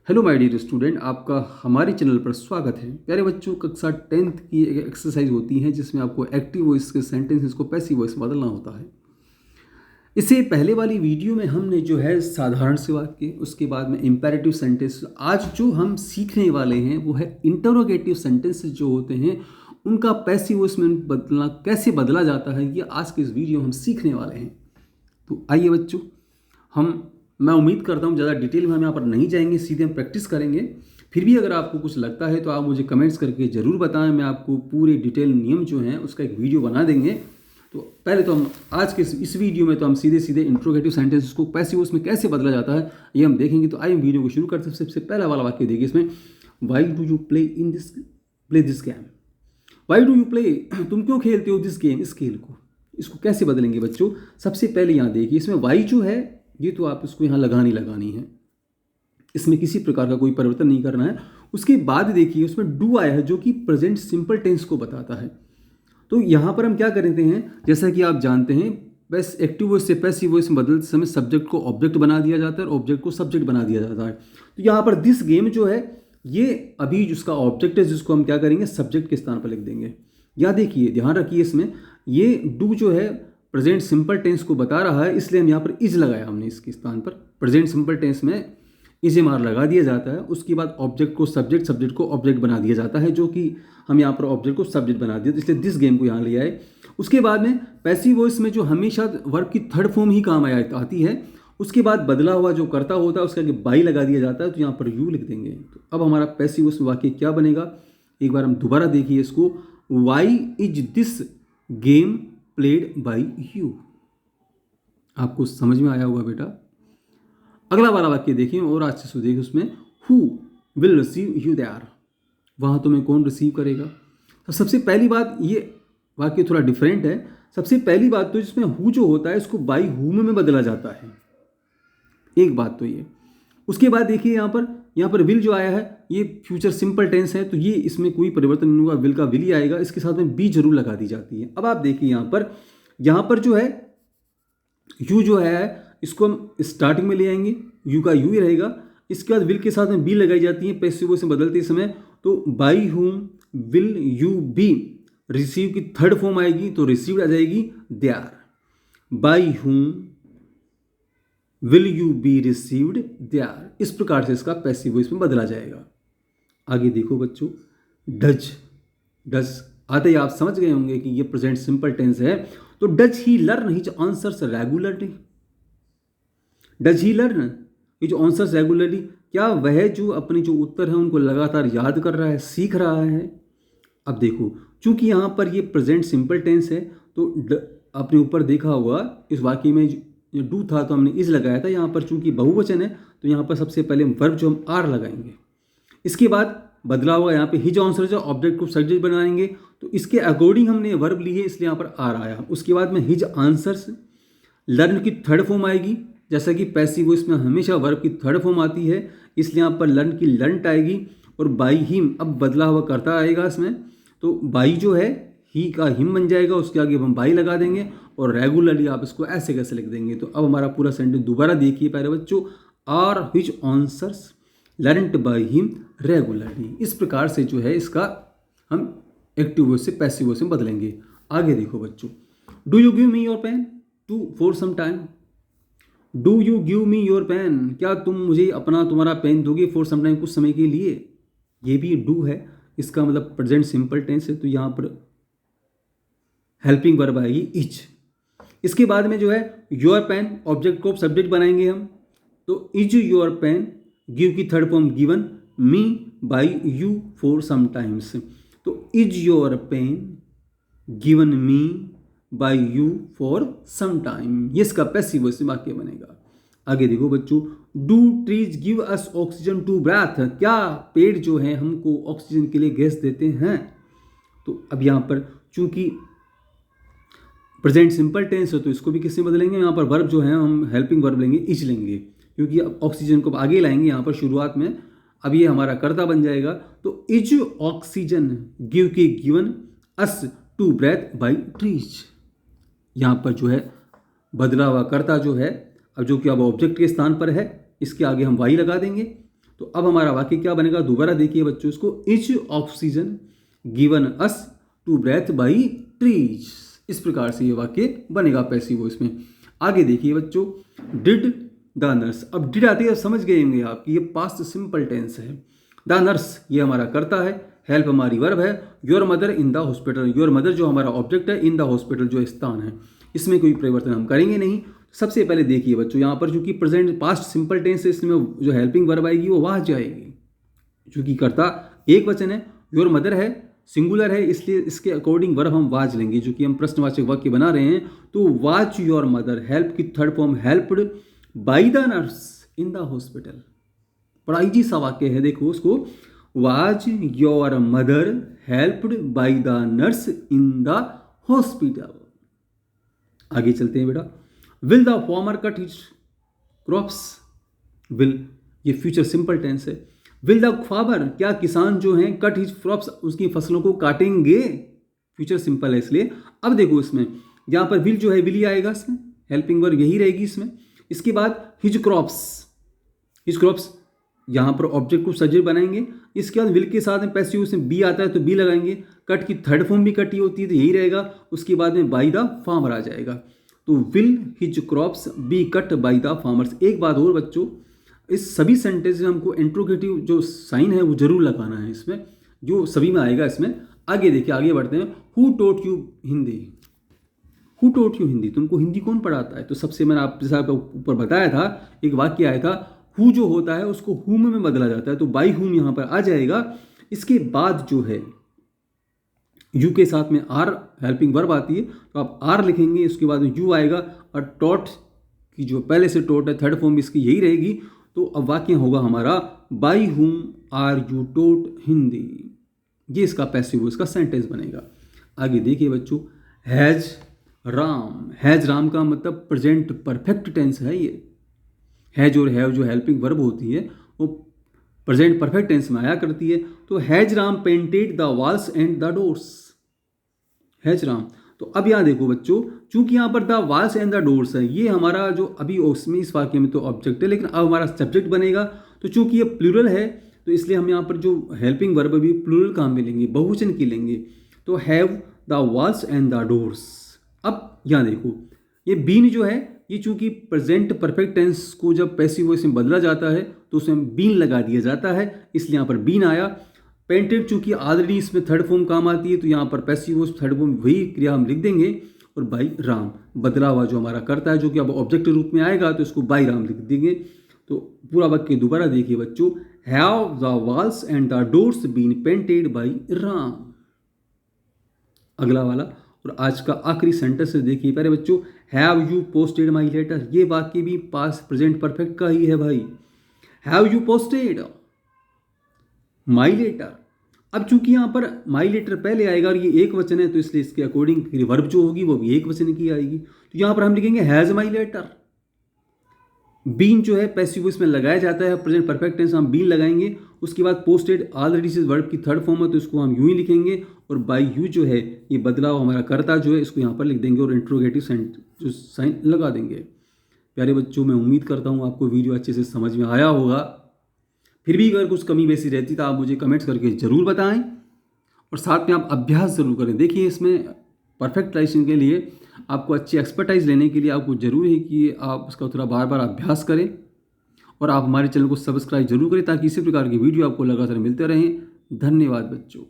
Hello my dear student, आपका हमारे channel पर स्वागत है। प्यारे बच्चों, कक्षा 10th की एक एक्सरसाइज होती है जिसमें आपको एक्टिव वॉइस के सेंटेंसेस को पैसिव वॉइस में बदलना होता है। इससे पहले वाली वीडियो में हमने जो है साधारण से वाक्य, उसके बाद में इंपेरेटिव सेंटेंस। आज जो हम सीखने वाले हैं वो है इंटरोगेटिव सेंटेंसेस जो होते हैं उनका पैसिव वॉइस में बदलना कैसे बदला जाता है, ये आज के इस वीडियो में हम सीखने वाले हैं। तो आइए बच्चों, मैं उम्मीद करता हूँ ज़्यादा डिटेल में हम यहाँ पर नहीं जाएंगे, सीधे हम प्रैक्टिस करेंगे। फिर भी अगर आपको कुछ लगता है तो आप मुझे कमेंट्स करके ज़रूर बताएं। मैं आपको पूरे डिटेल नियम जो हैं उसका एक वीडियो बना देंगे। तो पहले तो हम आज के इस वीडियो में तो हम सीधे सीधे इंट्रोगेटिव सेंटेंसेस को पैसिव वॉइस में कैसे बदला जाता है ये हम देखेंगे। तो आइए वीडियो को शुरू करते हैं। सबसे पहला वाला वाक्य देखिए इसमें, why do you play this game. Why do you play, तुम क्यों खेलते हो दिस गेम, इस खेल को। इसको कैसे बदलेंगे बच्चों? सबसे पहले यहाँ देखिए, इसमें वाई जो है ये तो आप इसको यहाँ लगानी है, इसमें किसी प्रकार का कोई परिवर्तन नहीं करना है। उसके बाद देखिए उसमें डू आया है जो कि प्रेजेंट सिंपल टेंस को बताता है। तो यहाँ पर हम क्या करते हैं, जैसा कि आप जानते हैं, बस एक्टिव वॉइस से पैसिव वॉइस में बदलते समय सब्जेक्ट को ऑब्जेक्ट बना दिया जाता है और ऑब्जेक्ट को सब्जेक्ट बना दिया जाता है। तो यहाँ पर दिस गेम जो है ये अभी जिसका ऑब्जेक्ट है जिसको हम क्या करेंगे, सब्जेक्ट के स्थान पर लिख देंगे। या देखिए ध्यान रखिए, इसमें ये डू जो है प्रेजेंट सिंपल टेंस को बता रहा है, इसलिए हम यहाँ पर इज लगाया हमने इसके स्थान पर। प्रेजेंट सिंपल टेंस में इज एम आर लगा दिया जाता है। उसके बाद ऑब्जेक्ट को सब्जेक्ट, सब्जेक्ट को ऑब्जेक्ट बना दिया जाता है, जो कि हम यहाँ पर ऑब्जेक्ट को सब्जेक्ट बना दिया, इसलिए दिस गेम को यहाँ ले आए। उसके बाद में पैसिव वॉइस में जो हमेशा वर्ब की थर्ड फॉर्म ही काम आती है, उसके बाद बदला हुआ जो करता होता है उसके आगे बाई लगा दिया जाता है, तो यहाँ पर यू लिख देंगे। तो अब हमारा पैसिव वॉइस में वाक्य क्या बनेगा, एक बार हम दोबारा देखिए इसको। Why is this game played by you. आपको समझ में आया होगा बेटा। अगला वाला वाक्य देखिए और अच्छे से देखिए, उसमें who will receive you there, वहाँ तुम्हें कौन रिसीव करेगा। तो सबसे पहली बात, ये वाक्य थोड़ा डिफरेंट है। सबसे पहली बात तो जिसमें हु जो होता है इसको बाई हुम में बदला जाता है, एक बात तो ये। उसके बाद देखिए यहाँ पर विल जो आया है ये फ्यूचर सिंपल टेंस है, तो ये इसमें कोई परिवर्तन नहीं होगा, विल का विल ही आएगा। इसके साथ में बी जरूर लगा दी जाती है। अब आप देखिए यहाँ पर जो है यू जो है इसको हम स्टार्टिंग में ले आएंगे, यू का यू ही रहेगा। इसके बाद विल के साथ में बी लगाई जाती है पैसिव वॉइस में बदलते समय। तो by whom will you be, receive की थर्ड फॉर्म आएगी तो रिसीव्ड आ जाएगी there. By whom will you be received there, इस प्रकार से इसका पैसिव वॉइस में बदला जाएगा। आगे देखो बच्चों, डज आते ही आप समझ गए होंगे कि ये प्रेजेंट सिंपल टेंस है। तो does he learn his answers regularly. Does he learn his answers regularly, क्या वह जो अपने जो उत्तर है उनको लगातार याद कर रहा है, सीख रहा है। अब देखो, चूंकि यहाँ पर ये प्रेजेंट सिंपल टेंस है तो आपने ऊपर देखा होगा इस वाक्य में जो डू था तो हमने इज लगाया था। यहाँ पर चूंकि बहुवचन है तो यहाँ पर सबसे पहले वर्ब जो हम आर लगाएंगे। इसके बाद बदला हुआ यहाँ पे हिज आंसर जो ऑब्जेक्ट को सब्जेक्ट बनाएंगे, तो इसके अकॉर्डिंग हमने वर्ब ली है इसलिए यहाँ पर आर आया। उसके बाद में हिज आंसर्स, लर्न की थर्ड फॉर्म आएगी, जैसा कि पैसिव वॉइस में हमेशा वर्ब की थर्ड फॉर्म आती है, इसलिए यहाँ पर लर्न की लर्नट आएगी। और बाई हिम, अब बदला हुआ करता आएगा इसमें, तो बाई जो है ही का हिम बन जाएगा, उसके आगे हम बाई लगा देंगे और रेगुलरली आप इसको ऐसे कैसे लिख देंगे। तो अब हमारा पूरा सेंटेंस दोबारा देखिए प्यारे बच्चों, are his answers learned by him regularly. इस प्रकार से जो है इसका हम एक्टिव वॉइस से पैसिव वॉइस में बदलेंगे। आगे देखो बच्चों, do you give me your pen to for some time. Do you give me your pen, क्या तुम मुझे तुम्हारा पेन दोगे फॉर सम टाइम, कुछ समय के लिए। ये भी डू है, इसका मतलब प्रेजेंट सिंपल टेंस है, तो यहाँ पर हेल्पिंग वर्ब आएगी इज। इसके बाद में जो है योर पेन, ऑब्जेक्ट को सब्जेक्ट बनाएंगे हम, तो इज योर पेन, गिव की third form given, me by you for some times. तो is your pen given me by you for some time, ये इसका पैसिव वॉइस में वाक्य बनेगा। आगे देखो बच्चों, do trees give us oxygen to breathe, क्या पेड़ जो है हमको ऑक्सीजन के लिए गैस देते हैं। तो अब यहाँ पर चूंकि प्रेजेंट सिंपल टेंस है तो इसको भी किससे बदलेंगे, यहाँ पर वर्ब जो है हम हेल्पिंग वर्ब लेंगे, इज लेंगे, क्योंकि अब ऑक्सीजन को आगे लाएंगे यहाँ पर शुरुआत में। अब ये हमारा कर्ता बन जाएगा, तो इज ऑक्सीजन गिव की given us to breathe by trees. यहाँ पर जो है बदला हुआ कर्ता जो है, अब जो कि अब ऑब्जेक्ट के स्थान पर है, इसके आगे हम वाई लगा देंगे। तो अब हमारा वाक्य क्या बनेगा, दोबारा देखिए बच्चों इसको, is oxygen given us to breathe by trees. इस प्रकार से ये वाक्य बनेगा पैसिव वॉइस में। आगे देखिए बच्चों, डिड द नर्स। अब डिड आती है, समझ गए होंगे आप कि ये पास्ट सिंपल टेंस है। द नर्स ये हमारा करता है, हेल्प हमारी वर्ब है, your mother in the hospital, your mother जो हमारा ऑब्जेक्ट है, इन द हॉस्पिटल जो स्थान है, इसमें कोई परिवर्तन हम करेंगे नहीं। सबसे पहले देखिए बच्चों, यहाँ पर चूंकि प्रेजेंट पास्ट सिंपल टेंस है, इसमें जो हेल्पिंग वर्ब आएगी वो वाज जाएगी। चूंकि कर्ता एक वचन है, योर मदर है, सिंगुलर है, इसलिए इसके अकॉर्डिंग वर्ब हम वाज लेंगे। जो कि हम प्रश्नवाचक वाक्य बना रहे हैं, तो वाज योर मदर, हेल्प की third form helped by the nurse in the hospital. बड़ा इजी सा वाक्य है, देखो उसको, was your mother helped by the nurse in the hospital. आगे चलते हैं बेटा, will the farmer cut his crops, will ये फ्यूचर सिंपल टेंस है। विल द फार्मर, क्या किसान जो हैं, कट हिज क्रॉप्स, उसकी फसलों को काटेंगे, फ्यूचर सिंपल है इसलिए। अब देखो इसमें यहाँ पर विल जो है, विल ही आएगा इसमें, हेल्पिंग वर्ब यही रहेगी इसमें। इसके बाद हिज क्रॉप्स, हिज क्रॉप्स यहाँ पर ऑब्जेक्ट को सब्जेक्ट बनाएंगे। इसके बाद विल के साथ में पैसिव उसमें बी आता है तो बी लगाएंगे। कट की थर्ड फॉर्म भी कटी होती है तो यही रहेगा। उसके बाद में बाई द फार्मर आ जाएगा, तो will his crops be cut by the farmers. एक बात और बच्चों, इस सभी सेंटेंस में हमको इंट्रोगेटिव जो साइन है वो जरूर लगाना है इसमें, जो सभी में आएगा इसमें। आगे देखिए, आगे बढ़ते हैं। Who taught you Hindi, who taught you Hindi, तुमको हिंदी कौन पढ़ाता है? तो सबसे मैंने आप जैसा ऊपर बताया था, एक वाक्य आया था, हु जो होता है उसको हुम में बदला जाता है, तो बाई हुम यहाँ पर आ जाएगा। इसके बाद जो है यू के साथ में आर हेल्पिंग वर्ब आती है, तो आप आर लिखेंगे, उसके बाद यू आएगा, और टॉट की जो पहले से टोट है थर्ड फॉर्म इसकी यही रहेगी। तो अब वाक्य होगा हमारा, बाई हुम आर यू टोट हिंदी। ये इसका पैसिव इसका सेंटेंस बनेगा। आगे देखिए बच्चों, हैज राम, हैज राम का मतलब प्रेजेंट परफेक्ट टेंस है। ये हैज और हैव जो हेल्पिंग वर्ब होती है वो प्रेजेंट परफेक्ट टेंस में आया करती है। तो has Ram painted the walls and the doors, has Ram. तो अब यहाँ देखो बच्चों, चूंकि यहाँ पर the walls and the doors है, ये हमारा जो अभी उसमें इस वाक्य में तो ऑब्जेक्ट है, लेकिन अब हमारा सब्जेक्ट बनेगा। तो चूंकि ये प्लूरल है तो इसलिए हम यहाँ पर जो हेल्पिंग वर्ब भी प्लूरल काम में लेंगे, बहुवचन की लेंगे। तो have the walls and the doors. अब यहाँ देखो, ये बीन जो है, ये चूंकि प्रेजेंट परफेक्ट टेंस को जब पैसिव वॉइस में बदला जाता है तो उसमें बीन लगा दिया जाता है, इसलिए यहाँ पर बीन आया। पेंटेड चूंकि ऑलरेडी इसमें थर्ड फॉर्म काम आती है, तो यहाँ पर पैसिव वॉइस थर्ड फॉर्म वही क्रिया हम लिख देंगे। और बाई राम बदला हुआ जो हमारा करता है, जो कि अब ऑब्जेक्ट रूप में आएगा, तो इसको बाई राम लिख देंगे। तो पूरा वाक्य दोबारा देखिए बच्चों, have the walls and the doors been painted by Ram. अगला वाला और आज का आखिरी सेंटेंस देखिए पहले बच्चों, have you posted my letter. ये वाक्य भी पास्ट प्रेजेंट परफेक्ट का ही है भाई। Have you posted my letter. अब चूंकि यहाँ पर माई लेटर पहले आएगा और ये एक वचन है, तो इसलिए इसके अकॉर्डिंग वर्ब जो होगी वो भी एक वचन की आएगी। तो यहाँ पर हम लिखेंगे हैज माई लेटर। बीन जो है पैसिव वॉइस में लगाया जाता है, प्रेजेंट परफेक्ट टेंस हम बीन लगाएंगे। उसके बाद पोस्टेड ऑलरेडी इस वर्ब की थर्ड फॉर्म है, तो इसको हम यूं ही लिखेंगे। और बाई यू जो है, ये बदलाव हमारा करता जो है, इसको यहाँ पर लिख देंगे और इंट्रोगेटिव जो साइन लगा देंगे। प्यारे बच्चों, मैं उम्मीद करता हूँ आपको वीडियो अच्छे से समझ में आया होगा। फिर भी अगर कुछ कमी बेसी रहती तो आप मुझे कमेंट्स करके ज़रूर बताएं, और साथ में आप अभ्यास ज़रूर करें। देखिए, इसमें परफेक्ट राइटिंग के लिए आपको अच्छी एक्सपर्टाइज लेने के लिए आपको ज़रूरी है कि आप उसका थोड़ा बार बार अभ्यास करें, और आप हमारे चैनल को सब्सक्राइब जरूर करें ताकि इसी प्रकार की वीडियो आपको लगातार मिलते रहें। धन्यवाद बच्चों।